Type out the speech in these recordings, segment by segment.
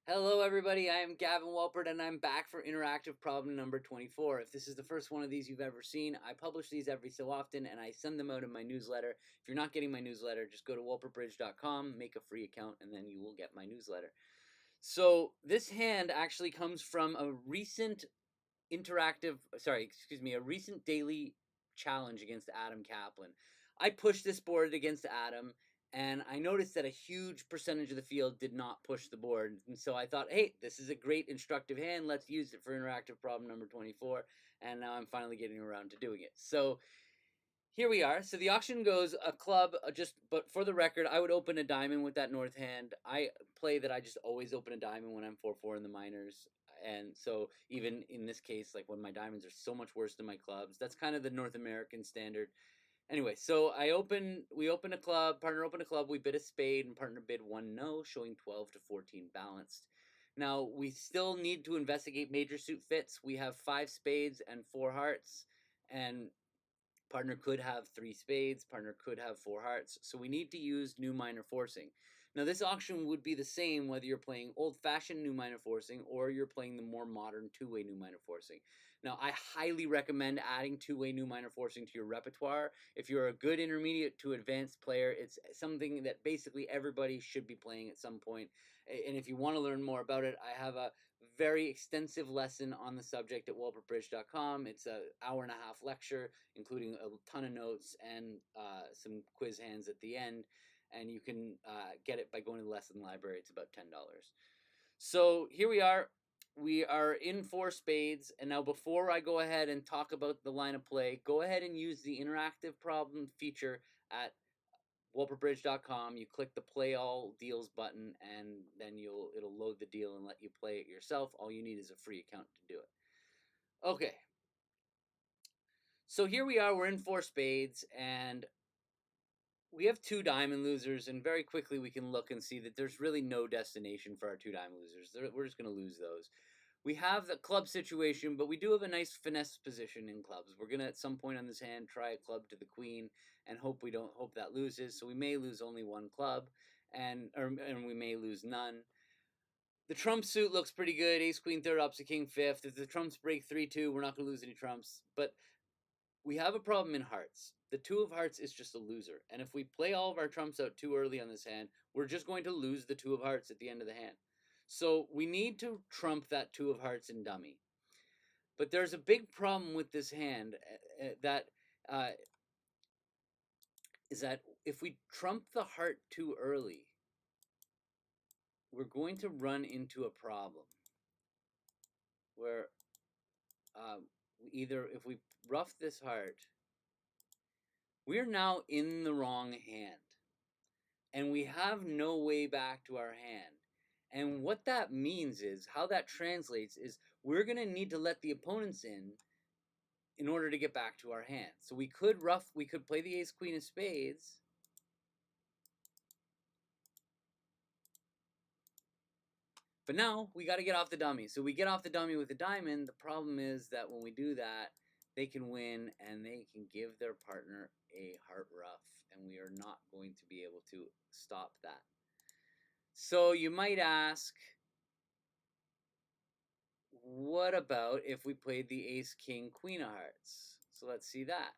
Hello, everybody. I am Gavin Walpert, and I'm back for interactive problem number 24. If this is the first one of these you've ever seen, I publish these every so often, and I send them out in my newsletter. If you're not getting my newsletter, just go to walpertbridge.com, make a free account, and then you will get my newsletter. So this hand actually comes from a recent a recent daily challenge against Adam Kaplan. I pushed this board against Adam, and I noticed that a huge percentage of the field did not push the board. And so I thought, hey, this is a great instructive hand. Let's use it for interactive problem number 24. And now I'm finally getting around to doing it. So here we are. So the auction goes a club, but for the record, I would open a diamond with that north hand. I play that I just always open a diamond when I'm 4-4 in the minors. And so even in this case, like when my diamonds are so much worse than my clubs, that's kind of the North American standard. Anyway, so we open a club, partner opened a club, we bid a spade, and partner bid one no, showing 12 to 14 balanced. Now, we still need to investigate major suit fits. We have 5 spades and 4 hearts, and partner could have 3 spades, partner could have 4 hearts, so we need to use new minor forcing. Now this auction would be the same whether you're playing old-fashioned new minor forcing or you're playing the more modern two-way new minor forcing. Now I highly recommend adding two-way new minor forcing to your repertoire. If you're a good intermediate to advanced player, it's something that basically everybody should be playing at some point. And if you want to learn more about it, I have a very extensive lesson on the subject at walpertbridge.com. It's an hour and a half lecture, including a ton of notes and some quiz hands at the end. And you can get it by going to the lesson library. It's about $10. So here we are. We are in 4 spades. And now before I go ahead and talk about the line of play, go ahead and use the interactive problem feature at walpertbridge.com. You click the play all deals button, and then it'll load the deal and let you play it yourself. All you need is a free account to do it. Okay. So here we are, we're in 4 spades, and we have 2 diamond losers, and very quickly we can look and see that there's really no destination for our 2 diamond losers. We're just going to lose those. We have the club situation, but we do have a nice finesse position in clubs. We're going to, at some point on this hand, try a club to the queen and hope that loses. So we may lose only 1 club, and we may lose none. The trump suit looks pretty good. Ace, queen, third, opposite, king, fifth. If the trumps break 3-2, we're not going to lose any trumps. But we have a problem in hearts. The 2 of hearts is just a loser. And if we play all of our trumps out too early on this hand, we're just going to lose the 2 of hearts at the end of the hand. So we need to trump that 2 of hearts in dummy. But there's a big problem with this hand that is that if we trump the heart too early, we're going to run into a problem where either if we ruff this heart, we're now in the wrong hand, and we have no way back to our hand. And what that means is, how that translates is, we're going to need to let the opponents in order to get back to our hand. So we could play the ace, queen of spades, but now we got to get off the dummy. So we get off the dummy with the diamond. The problem is that when we do that, they can win and they can give their partner a heart ruff, and we are not going to be able to stop that. So you might ask, what about if we played the ace, king, queen of hearts? So let's see that.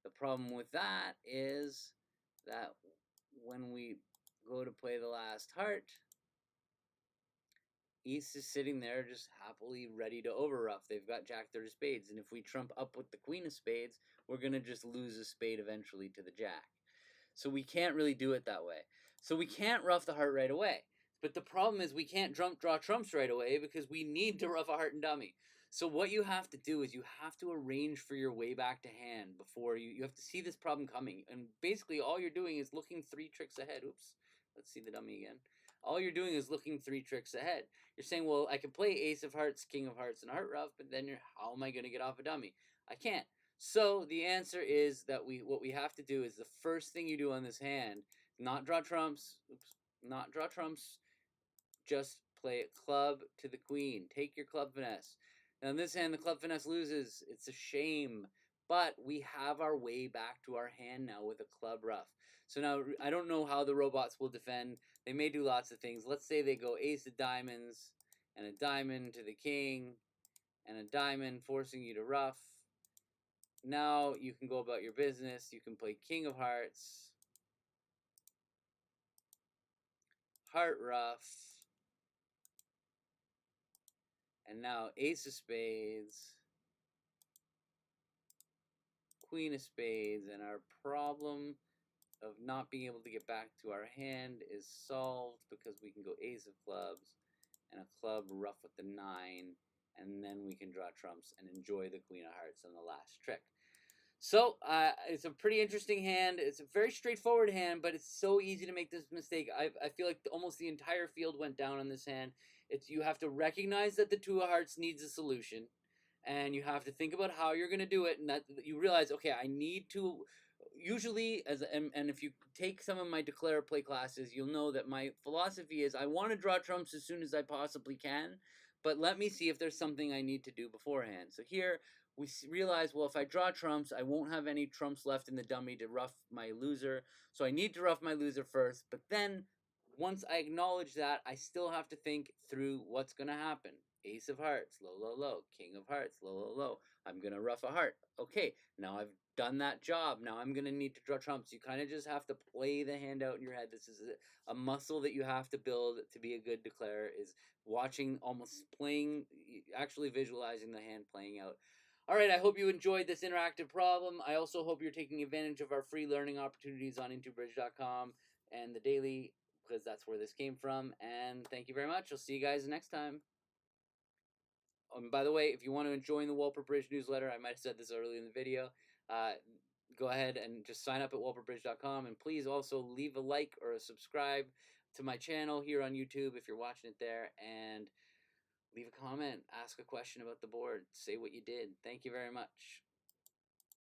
The problem with that is that when we go to play the last heart, ace is sitting there just happily ready to overruff. They've got jack third of spades, and if we trump up with the queen of spades, we're going to just lose a spade eventually to the jack. So we can't really do it that way. So we can't ruff the heart right away. But the problem is we can't draw trumps right away because we need to ruff a heart and dummy. So what you have to do is you have to arrange for your way back to hand before you have to see this problem coming. And basically all you're doing is looking 3 tricks ahead. Oops, let's see the dummy again. All you're doing is looking 3 tricks ahead. You're saying, well, I can play ace of hearts, king of hearts, and heart ruff, but then how am I going to get off a dummy? I can't. So the answer is that what we have to do is the first thing you do on this hand, not draw trumps, just play it club to the queen. Take your club finesse. Now in this hand, the club finesse loses. It's a shame, but we have our way back to our hand now with a club ruff. So now I don't know how the robots will defend. They may do lots of things. Let's say they go ace of diamonds and a diamond to the king and a diamond forcing you to ruff. Now you can go about your business. You can play king of hearts, heart ruff, and now ace of spades, queen of spades, and our problem of not being able to get back to our hand is solved because we can go ace of clubs and a club ruff with the 9, and then we can draw trumps and enjoy the queen of hearts on the last trick. So it's a pretty interesting hand. It's a very straightforward hand, but it's so easy to make this mistake. I feel like almost the entire field went down on this hand. You have to recognize that the 2 of hearts needs a solution, and you have to think about how you're going to do it, and that you realize, okay, I need to. Usually, and if you take some of my declare play classes, you'll know that my philosophy is I want to draw trumps as soon as I possibly can, but let me see if there's something I need to do beforehand. So here we realize, well, if I draw trumps, I won't have any trumps left in the dummy to ruff my loser, so I need to ruff my loser first. But then once I acknowledge that, I still have to think through what's going to happen. Ace of hearts, low, low, low. King of hearts, low, low, low. I'm going to ruff a heart. Okay, now I've done that job. Now I'm going to need to draw trumps. You kind of just have to play the hand out in your head. This is a muscle that you have to build to be a good declarer, is watching, almost playing, actually visualizing the hand playing out. All right, I hope you enjoyed this interactive problem. I also hope you're taking advantage of our free learning opportunities on IntoBridge.com and the daily, because that's where this came from. And thank you very much. I'll see you guys next time. By the way, if you want to join the Walper Bridge newsletter, I might have said this earlier in the video, go ahead and just sign up at walperbridge.com. And please also leave a like or a subscribe to my channel here on YouTube if you're watching it there. And leave a comment, ask a question about the board, say what you did. Thank you very much.